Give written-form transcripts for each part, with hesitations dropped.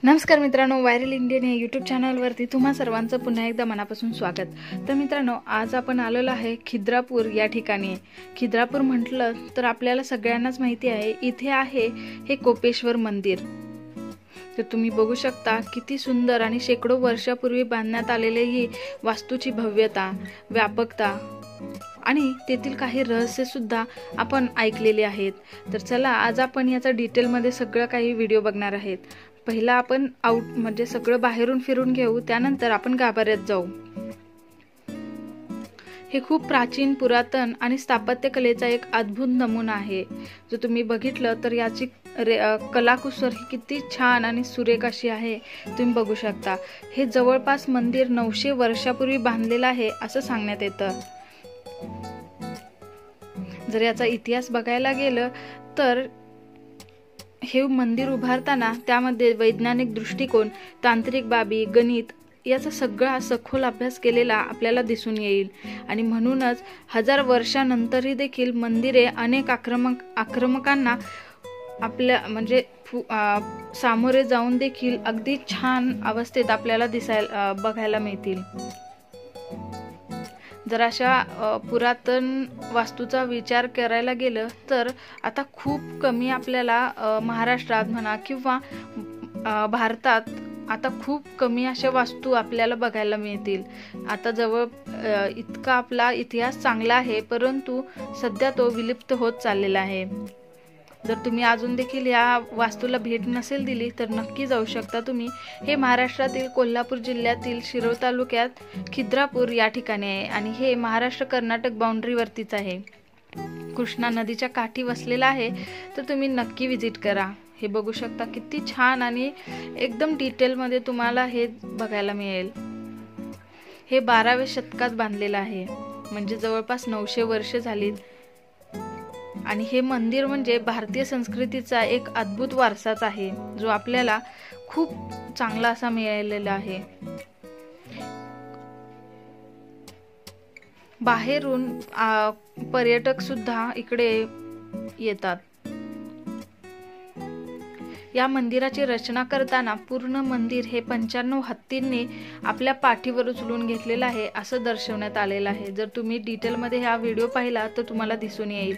नमस्कार मित्रांनो, viral Indian या यूट्यूब चॅनलवरती तुम्हा सर्वांचं पुन्हा एकदा मनापासून स्वागत। तर मित्रांनो, आज आपण आलेलो आहे खिद्रापूर या ठिकाणी। खिद्रापूर म्हटलं तर आपल्याला सगळ्यांनाच माहिती आहे, इथे आहे हे कोपेश्वर मंदिर। तर तुम्ही बघू शकता किती सुंदर आणि शेकडो वर्षापूर्वी बांधण्यात आलेले ही वास्तूची भव्यता, व्यापकता आणि तेथील काही रहस्य सुद्धा आपण ऐकलेले आहेत। तर चला आज आपण याचा डिटेलमध्ये सगळं काही व्हिडिओ बघणार आहेत। पहिला आपण म्हणजे सगळं बाहेरून फिरून घेऊ, त्यानंतर आपण गाभाऱ्यात जाऊ। हे खूप प्राचीन, पुरातन आणि स्थापत्यकलेचा एक अद्भुत नमुना आहे। जो तुम्ही बघितलं तर याची कलाकुसर ही किती छान आणि सुरेख अशी आहे, तुम्ही बघू शकता। हे जवळपास मंदिर 900 वर्षापूर्वी बांधलेलं आहे असं सांगण्यात येतं। जर याचा इतिहास बघायला गेलं तर हे मंदिर उभारताना त्यामध्ये वैज्ञानिक दृष्टिकोन, तांत्रिक बाबी, गणित याचा सगळा सखोल अभ्यास केलेला आपल्याला दिसून येईल। आणि म्हणूनच हजार वर्षानंतरही देखील मंदिरे अनेक आक्रमकांना आपल्या म्हणजे सामोरे जाऊन देखील अगदी छान अवस्थेत आपल्याला बघायला मिळतील। जर अशा पुरातन वास्तूचा विचार करायला गेलं तर आता खूप कमी आपल्याला महाराष्ट्रात म्हणा किंवा भारतात आता खूप कमी अशा वास्तू आपल्याला बघायला मिळतील। आता जवळ इतका आपला इतिहास चांगला आहे, परंतु सध्या तो विलुप्त होत चाललेला आहे। जर तुम्ही अजून देखील या वास्तूला भेट नसेल दिली तर नक्की जाऊ शकता तुम्ही। हे महाराष्ट्रातील कोल्हापूर जिल्ह्यातील शिरोळ तालुक्यात खिद्रापूर या ठिकाणी आहे आणि हे महाराष्ट्र कर्नाटक बाउंड्रीवरतीच आहे। कृष्णा नदीच्या काठी वसलेला आहे, तर तुम्ही नक्की व्हिजिट करा। हे बघू शकता किती छान आणि एकदम डिटेलमध्ये तुम्हाला हे बघायला मिळेल। हे 12व्या शतकात बांधलेलं आहे, म्हणजे जवळपास 900 वर्ष झालीत। आणि हे मंदिर म्हणजे भारतीय संस्कृतीचा एक अद्भुत वारसाच आहे, जो आपल्याला खूप चांगला असा मिळालेला आहे। बाहेरून पर्यटक सुद्धा इकडे येतात। या मंदिराची रचना करताना पूर्ण मंदिर हे 95 हत्तींनी आपल्या पाठीवर उचलून घेतलेलं आहे असं दर्शवण्यात आलेलं आहे। जर तुम्ही डिटेलमध्ये हा व्हिडिओ पाहिला तर तुम्हाला दिसून येईल।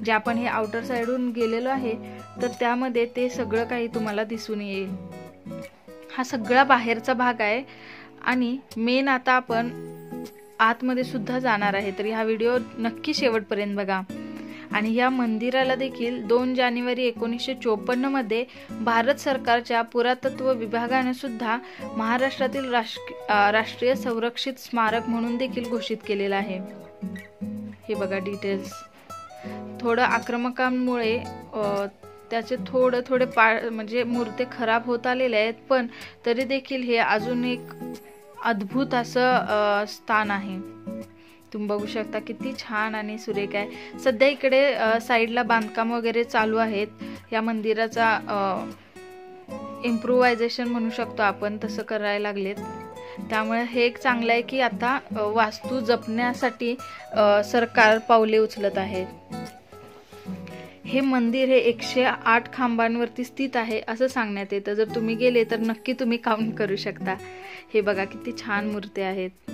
जे आपण हे आउटर साइडून गेलेलो आहे तर त्यामध्ये ते सगळं काही तुम्हाला दिसून येईल। हा सगळा बाहेरचा भाग आहे आणि मेन आता आपण आतमध्ये सुद्धा जाणार आहे, तर हा व्हिडिओ नक्की शेवटपर्यंत बघा। आणि या मंदिराला देखील 2 जानेवारी 1954 मध्ये भारत सरकारच्या पुरातत्व विभागाने सुद्धा महाराष्ट्रातील राष्ट्रीय संरक्षित स्मारक म्हणून देखील घोषित केलेलं आहे। हे बघा डिटेल्स। थोडं आक्रमकांमुळे त्याचे थोडे म्हणजे मूर्ती खराब होत आलेले आहेत, पण तरी देखील हे अजून एक अद्भुत असं स्थान आहे। तुम्ही बघू शकता किती छान आणि सुरेख आहे। सध्या इकडे साईडला बांधकाम वगैरे चालू आहेत। या मंदिराचा इम्प्रोव्हायझेशन म्हणू शकतो आपण, तसं करायला लागलेत। त्यामुळे हे एक चांगलं आहे की आता वास्तू जपण्यासाठी सरकार पावले उचलत आहे। हे मंदिर हे 108 खांबांवरती स्थित आहे असं सांगण्यात येतं। जर तुम्ही गेले तर नक्की तुम्ही काउंट करू शकता। हे बघा किती छान मूर्ती आहेत।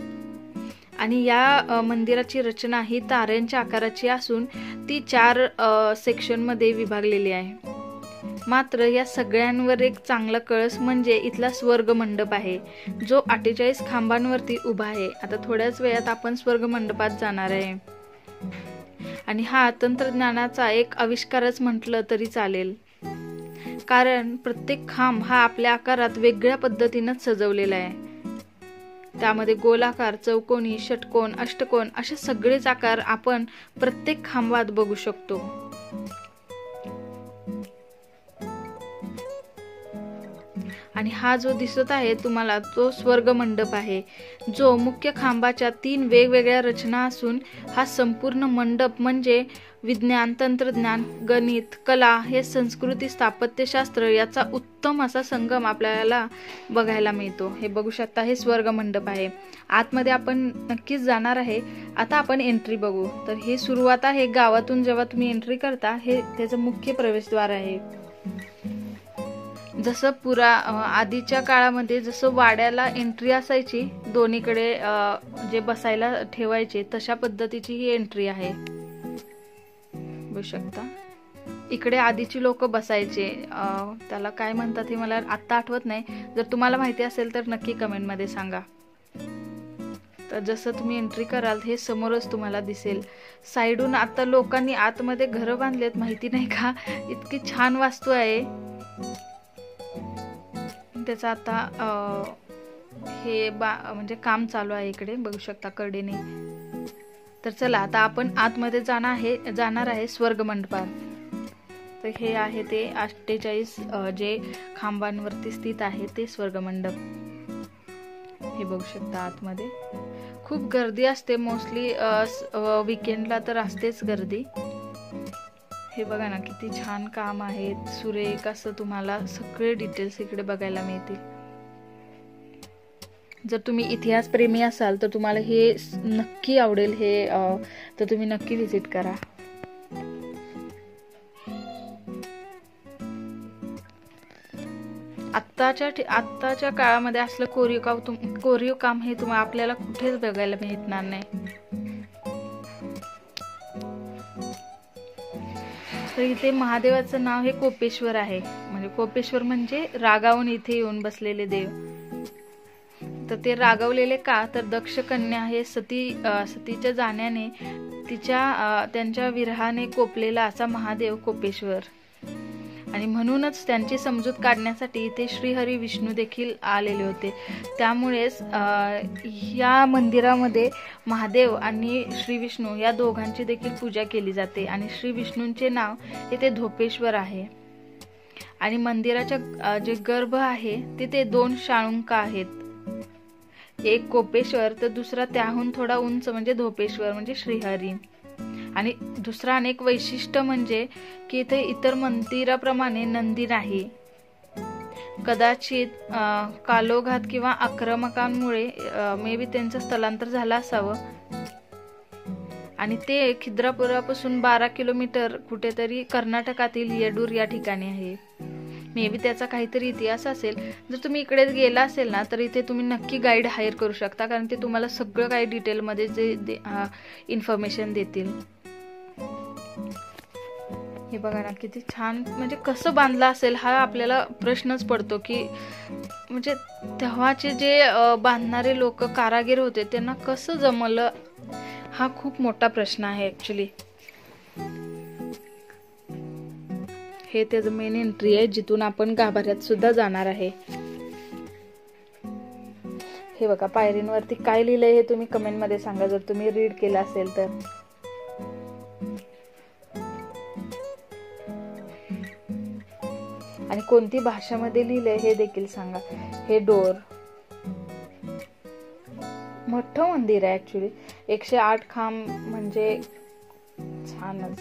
आणि या मंदिराची रचना ही ताऱ्यांच्या आकाराची असून ती 4 सेक्शनमध्ये विभागलेली आहे। मात्र या सगळ्यांवर एक चांगला कळस म्हणजे इथला स्वर्ग मंडप आहे, जो 48 खांबांवरती उभा आहे। आता थोड्याच वेळात आपण स्वर्ग मंडपात जाणार आहे। आणि हा तंत्रज्ञानाचा एक आविष्कारच म्हटलं तरी चालेल, कारण प्रत्येक खांब हा आपल्या आकारात वेगळ्या पद्धतीनं सजवलेला आहे। त्यामध्ये गोलाकार, चौकोनी, षटकोन, अष्टकोन असे सगळेच आकार आपण प्रत्येक खांबात बघू शकतो। आणि हा जो दिसत आहे तुम्हाला तो स्वर्ग मंडप आहे, जो मुख्य खांबाच्या 3 वेगवेगळ्या रचना असून हा संपूर्ण मंडप म्हणजे विज्ञान, तंत्रज्ञान, गणित, कला हे संस्कृती, स्थापत्यशास्त्र याचा उत्तम असा संगम आपल्याला बघायला मिळतो। हे बघू शकता, हे स्वर्ग मंडप आहे। आतमध्ये आपण नक्कीच जाणार आहे। आता आपण एंट्री बघू। तर हे सुरुवात आहे गावातून। जेव्हा तुम्ही एंट्री करता हे त्याचं मुख्य प्रवेशद्वार आहे। जसं आधीच्या काळामध्ये जसं वाड्याला एंट्री असायची, दोन्हीकडे जे बसायला ठेवायचे, तशा पद्धतीची ही एंट्री आहे. बघू शकता. इकडे आधीची लोक बसायचे, त्याला काय म्हणतात हे मला आत्ता आठवत नाही. जर तुम्हाला माहिती असेल तर नक्की कमेंटमध्ये सांगा. तर जसं तुम्ही एंट्री कराल हे समोरच तुम्हाला दिसेल. साईडून आता लोकांनी आतमध्ये घरं बांधलेत, माहिती नाही का, इतकी छान वास्तू आहे. त्याचा आता हे म्हणजे काम चालू आहे इकडे, बघू शकता कडेने. तर चला आता आपण आतमध्ये जाणार आहे स्वर्ग मंडपात. तर हे आहे ते 48 जे खांबांवरती स्थित आहे ते स्वर्ग मंडप. हे बघू शकता. आतमध्ये खूप गर्दी असते, मोस्टली वीकेंडला तर असतेच गर्दी. हे बघा ना, किती छान काम आहे, सुरेख असं. तुम्हाला सगळे डिटेल्स इकडे बघायला मिळतील. जर तुम्ही इतिहास प्रेमी असाल तर तुम्हाला हे नक्की आवडेल. हे तर तुम्ही नक्की व्हिजिट करा. आत्ताच्या काळामध्ये असलं कोरीव काम हे आपल्याला कुठेच बघायला मिळणार नाही. तर इथे महादेवाचं नाव हे कोपेश्वर आहे. म्हणजे कोपेश्वर म्हणजे रागावून इथे येऊन बसलेले देव. तर ते रागवलेले का, तर दक्ष कन्या हे सतीच्या जाण्याने त्यांच्या विरहाने कोपलेला असा महादेव कोपेश्वर. आणि म्हणूनच त्यांची समजूत काढण्यासाठी इथे श्रीहरी विष्णू देखील आलेले होते. त्यामुळेच या मंदिरामध्ये महादेव आणि श्री विष्णू या दोघांची देखील पूजा केली जाते. आणि श्री विष्णूंचे नाव इथे धोपेश्वर आहे. आणि मंदिराच्या जे गर्भ आहे तिथे 2 शाळुंका आहेत. एक कोपेश्वर तर दुसरा त्याहून थोडा उंच म्हणजे धोपेश्वर म्हणजे श्रीहरी. आणि दुसरा अनेक वैशिष्ट्य म्हणजे की इथे इतर मंदिराप्रमाणे नंदी नाही. कदाचित कालोघात किंवा आक्रमकांमुळे मे बी त्यांचं स्थलांतर झालं असावं. आणि ते खिद्रापुरापासून 12 किलोमीटर कुठेतरी कर्नाटकातील येडूर या ठिकाणी आहे. मे बी त्याचा काहीतरी इतिहास असेल. जर तुम्ही इकडे गेला असेल ना तर इथे तुम्ही नक्की गाईड हायर करू शकता, कारण ते तुम्हाला सगळं काही डिटेलमध्ये जे इन्फॉर्मेशन देतील. हे बघा ना, किती छान. म्हणजे कसं बांधलं असेल हा आपल्याला प्रश्नच पडतो की म्हणजे तेव्हाचे जे बांधणारे लोक कारागीर होते त्यांना कसं जमलं, हा खूप मोठा प्रश्न आहे ऍक्च्युली. हे त्याचं मेन एंट्री आहे, जिथून आपण गाभाऱ्यात सुद्धा जाणार आहे. हे बघा, पायरींवरती काय लिहिलंय हे तुम्ही कमेंट मध्ये सांगा जर तुम्ही रीड केलं असेल तर. आणि कोणती भाषेमध्ये लिहिलंय हे देखील सांगा. हे डोर. मोठं मंदिर आहे ऍक्च्युली. 108 खांब म्हणजे छानच.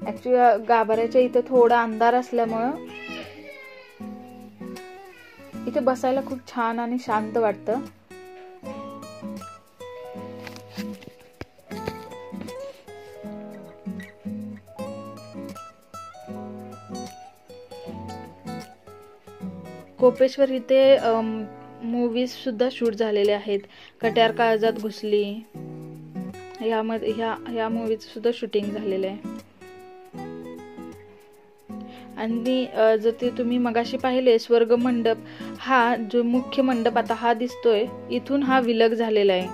ऍक्च्युली गाभाऱ्याच्या इथे थोडा अंधार असल्यामुळं इथे बसायला खूप छान आणि शांत वाटतं. कोपेश्वर इथे मूवीज सुद्धा शूट झालेले आहेत. कट्यार काळजात घुसली यामध्ये ह्या मूवीज सुद्धा शूटिंग झालेले आहे. आणि जर ते तुम्ही मगाशी पाहिले स्वर्ग मंडप, हा जो मुख्य मंडप आता हा दिसतोय, इथून हा विलग झालेला आहे.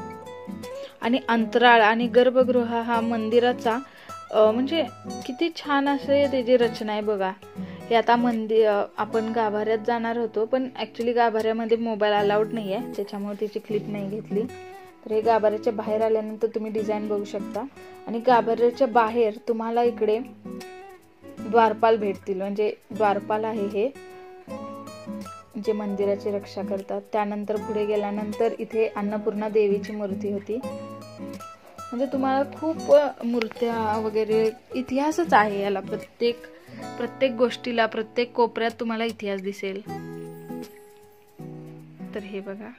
आणि अंतराळ आणि गर्भगृह हा मंदिराचा म्हणजे किती छान असे त्याची रचना आहे बघा. हे आता आपण गाभाऱ्यात जाणार होतो, पण ऍक्च्युली गाभाऱ्यामध्ये मोबाईल अलाउड नाही आहे, त्याच्यामुळे त्याची क्लिप नाही घेतली. तर हे गाभाऱ्याच्या बाहेर आल्यानंतर तुम्ही डिझाईन बघू शकता. आणि गाभाऱ्याच्या बाहेर तुम्हाला इकडे द्वारपाल भेटतील. म्हणजे द्वारपाल आहे हे जे मंदिराची रक्षा करतात. त्यानंतर पुढे गेल्यानंतर इथे अन्नपूर्णा देवीची मूर्ती होती. म्हणजे तुम्हाला खूप मूर्त्या वगैरे इतिहासच आहे याला. प्रत्येक गोष्टीला, प्रत्येक कोपऱ्यात तुम्हाला इतिहास दिसेल. तर हे बघा.